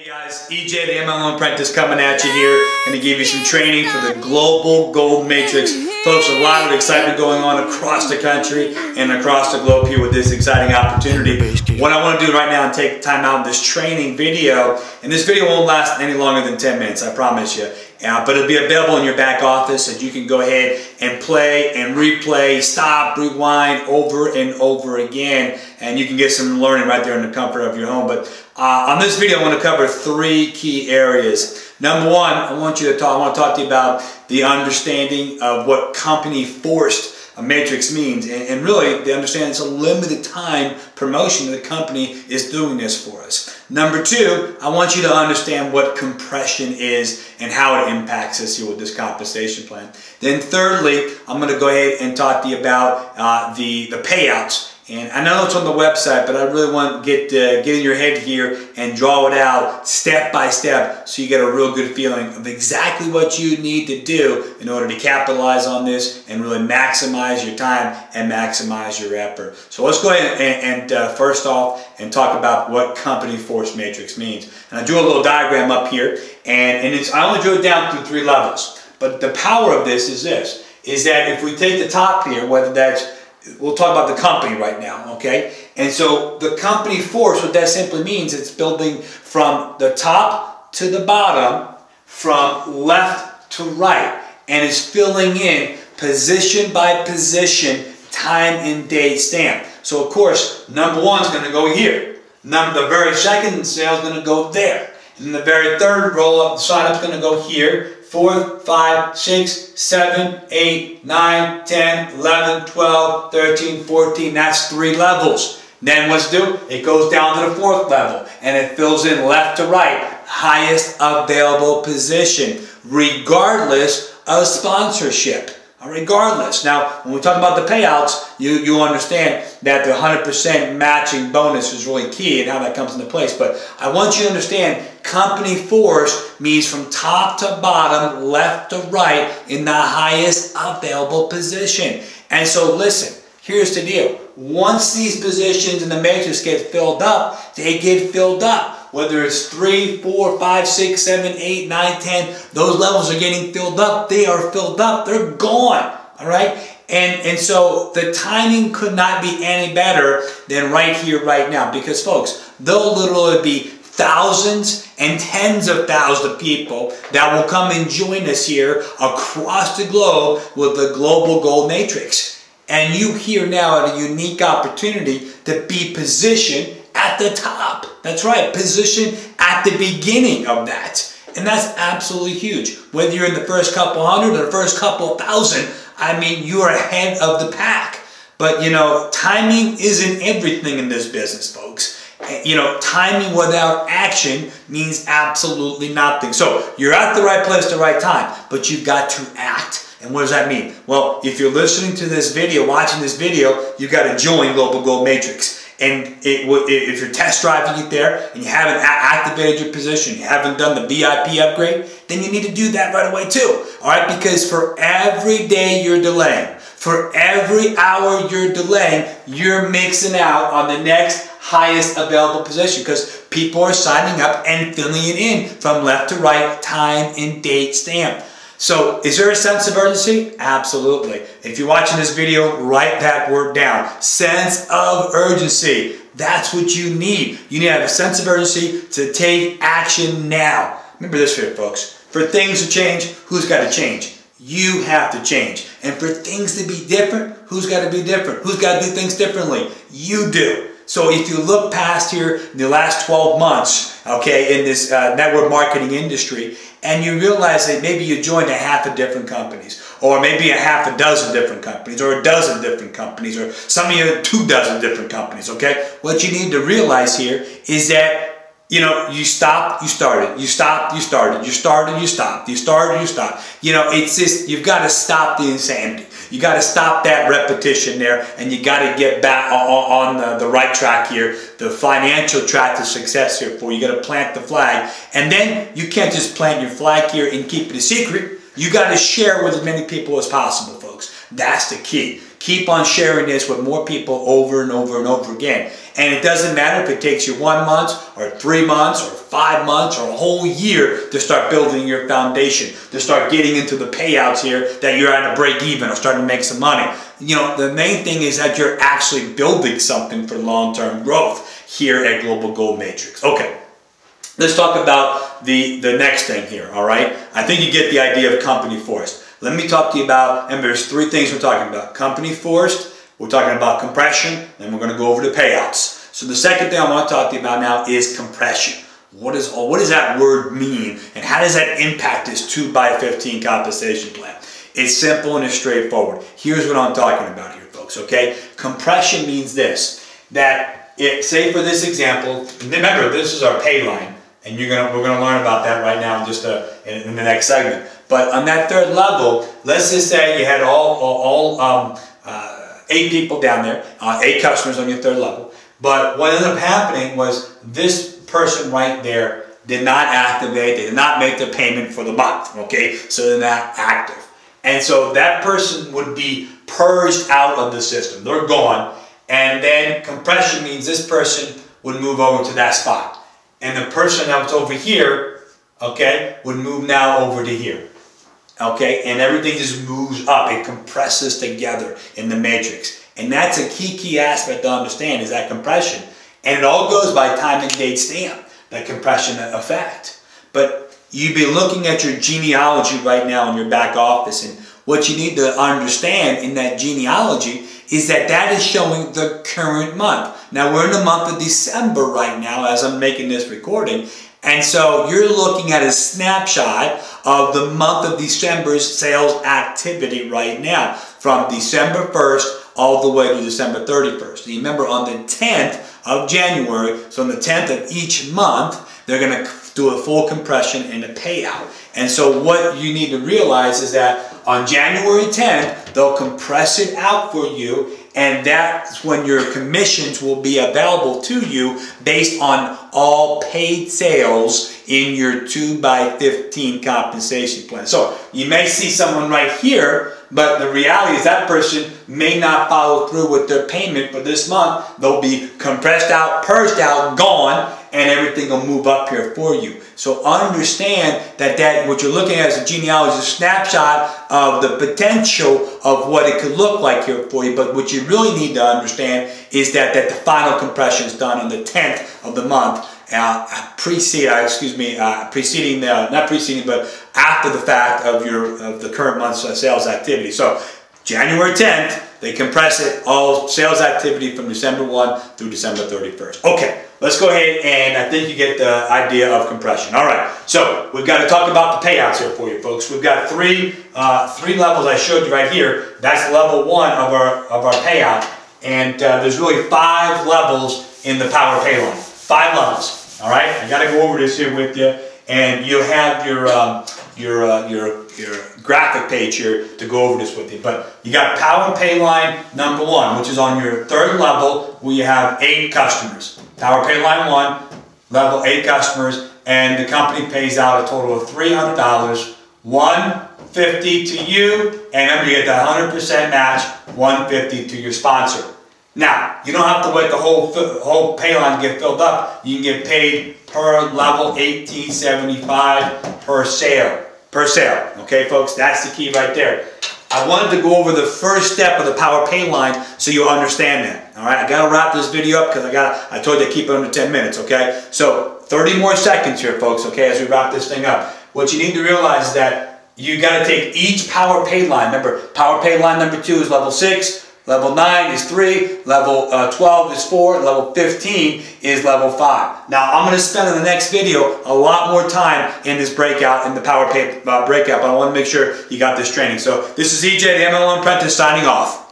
Hey guys, EJ the MLM Apprentice coming at you here. Going to give you some training for the Global Gold Matrix. Folks, a lot of excitement going on across the country and across the globe here with this exciting opportunity. What I want to do right now is take time out in this training video, and this video won't last any longer than 10 minutes, I promise you. But it'll be available in your back office that you can go ahead and play and replay, stop, rewind over and over again, and you can get some learning right there in the comfort of your home. But on this video, I want to cover three key areas. Number one, I want to talk to you about the understanding of what company forced a matrix means, and really the understanding it's a limited time promotion that the company is doing this for us. Number two, I want you to understand what compression is and how it impacts us here with this compensation plan. Then thirdly, I'm going to go ahead and talk to you about the payouts. And I know it's on the website, but I really want to get in your head here and draw it out step by step so you get a real good feeling of exactly what you need to do in order to capitalize on this and really maximize your time and maximize your effort. So let's go ahead and first off and talk about what company force matrix means. And I drew a little diagram up here, and I only drew it down through 3 levels. But the power of this is that if we take the top here, whether that's we'll talk about the company right now, okay? And so the company force, what that simply means, it's building from the top to the bottom, from left to right, and it's filling in position by position, time and date stamp. So of course, number one is going to go here. The very second cell is going to go there. And the very third roll up, the sign up is going to go here. 4, 5, 6, 7, 8, 9, 10, 11, 12, 13, 14. That's 3 levels. Then what's do? It goes down to the 4th level and it fills in left to right. Highest available position, regardless of sponsorship. Regardless. Now, when we talk about the payouts, you understand that the 100% matching bonus is really key and how that comes into place. But I want you to understand company force means from top to bottom, left to right, in the highest available position. And so listen, here's the deal. Once these positions in the matrix get filled up, they get filled up. Whether it's 3, 4, 5, 6, 7, 8, 9, 10, those levels are getting filled up. They are filled up. They're gone. All right? And so the timing could not be any better than right here, right now. Because, folks, there'll literally be thousands and tens of thousands of people that will come and join us here across the globe with the Global Gold Matrix. And you here now have a unique opportunity to be positioned at the top. That's right, position at the beginning of that. And that's absolutely huge. Whether you're in the first couple hundred or the first couple thousand, I mean, you're ahead of the pack. But, you know, timing isn't everything in this business, folks. You know, timing without action means absolutely nothing. So you're at the right place at the right time, but you've got to act. And what does that mean? Well, if you're listening to this video, watching this video, you've got to join Global Gold Matrix. And if you're test driving it there and you haven't activated your position, you haven't done the VIP upgrade, then you need to do that right away too. All right, because for every day you're delaying, for every hour you're delaying, you're mixing out on the next highest available position because people are signing up and filling it in from left to right, time and date stamp. So, is there a sense of urgency? Absolutely. If you're watching this video, write that word down. Sense of urgency. That's what you need. You need to have a sense of urgency to take action now. Remember this here, folks. For things to change, who's got to change? You have to change. And for things to be different, who's got to be different? Who's got to do things differently? You do. So if you look past here in the last 12 months, okay, in this network marketing industry, and you realize that maybe you joined a half a different companies, or maybe a half a dozen different companies, or a dozen different companies, or some of you 2 dozen different companies, okay? What you need to realize here is that, you know, you stopped, you started, you stopped, you started, you started, you stopped, you started, you stopped. You know, it's just, you've got to stop the insanity. You got to stop that repetition there, and you got to get back on the right track here, the financial track to success here for you. You got to plant the flag, and then you can't just plant your flag here and keep it a secret. You got to share with as many people as possible, folks. That's the key. Keep on sharing this with more people over and over and over again. And it doesn't matter if it takes you 1 month or 3 months or 5 months or a whole year to start building your foundation, to start getting into the payouts here that you're at a break even or starting to make some money. You know, the main thing is that you're actually building something for long-term growth here at Global Gold Matrix. Okay, let's talk about the next thing here, all right? I think you get the idea of company forced. Let me talk to you about, and there's 3 things we're talking about. Company forced, we're talking about compression, and we're going to go over the payouts. So the second thing I want to talk to you about now is compression. What does that word mean, and how does that impact this 2x15 compensation plan? It's simple and it's straightforward. Here's what I'm talking about here, folks, okay? Compression means this, that say for this example, remember this is our pay line, and we're gonna learn about that right now in just in the next segment. But on that 3rd level, let's just say you had all 8 people down there, 8 customers on your 3rd level. But what ended up happening was this person right there did not activate, they did not make the payment for the month, okay? So they're not active. And so that person would be purged out of the system. They're gone. And then compression means this person would move over to that spot. And the person that was over here, okay, would move now over to here. Okay, and everything just moves up. It compresses together in the matrix. And that's a key aspect to understand is that compression. And it all goes by time and date stamp, that compression effect. But you've been looking at your genealogy right now in your back office, and what you need to understand in that genealogy is that that is showing the current month. Now we're in the month of December right now as I'm making this recording. And so you're looking at a snapshot of the month of December's sales activity right now from December 1st all the way to December 31st. And remember on the 10th of January, so on the 10th of each month, they're going to do a full compression and a payout. And so what you need to realize is that on January 10th, they'll compress it out for you, and that's when your commissions will be available to you based on all paid sales in your 2x15 compensation plan. So you may see someone right here, but the reality is that person may not follow through with their payment for this month. They'll be compressed out, purged out, gone, and everything will move up here for you. So understand that what you're looking at as a genealogy is a snapshot of the potential of what it could look like here for you. But what you really need to understand is that the final compression is done on the 10th of the month, after the fact of the current month's sales activity. So January 10th, they compress it, all sales activity from December 1 through December 31st. Okay, let's go ahead, and I think you get the idea of compression. All right, so we've got to talk about the payouts here for you folks. We've got three levels I showed you right here. That's level 1 of our payout, and there's really 5 levels in the Power Pay line. 5 levels. All right, I got to go over this here with you, and you'll have your graphic page here to go over this with you. But you got Power Pay line number 1, which is on your 3rd level, where you have 8 customers. Power Pay line 1, level 8 customers, and the company pays out a total of $300, $150 to you, and remember you get the 100% match, $150 to your sponsor. Now, you don't have to wait the whole pay line to get filled up. You can get paid per level, $18.75 per sale. Okay, folks, that's the key right there. I wanted to go over the first step of the Power Pay line so you understand that. All right, I got to wrap this video up because I told you to keep it under 10 minutes, okay? So 30 more seconds here, folks, okay, as we wrap this thing up. What you need to realize is that you got to take each Power Pay line. Remember, Power Pay line number 2 is level 6. Level 9 is 3, level 12 is 4, level 15 is level 5. Now I'm going to spend in the next video a lot more time in this breakout, in the Power Pay breakout, but I want to make sure you got this training. So this is EJ, the MLM Apprentice, signing off.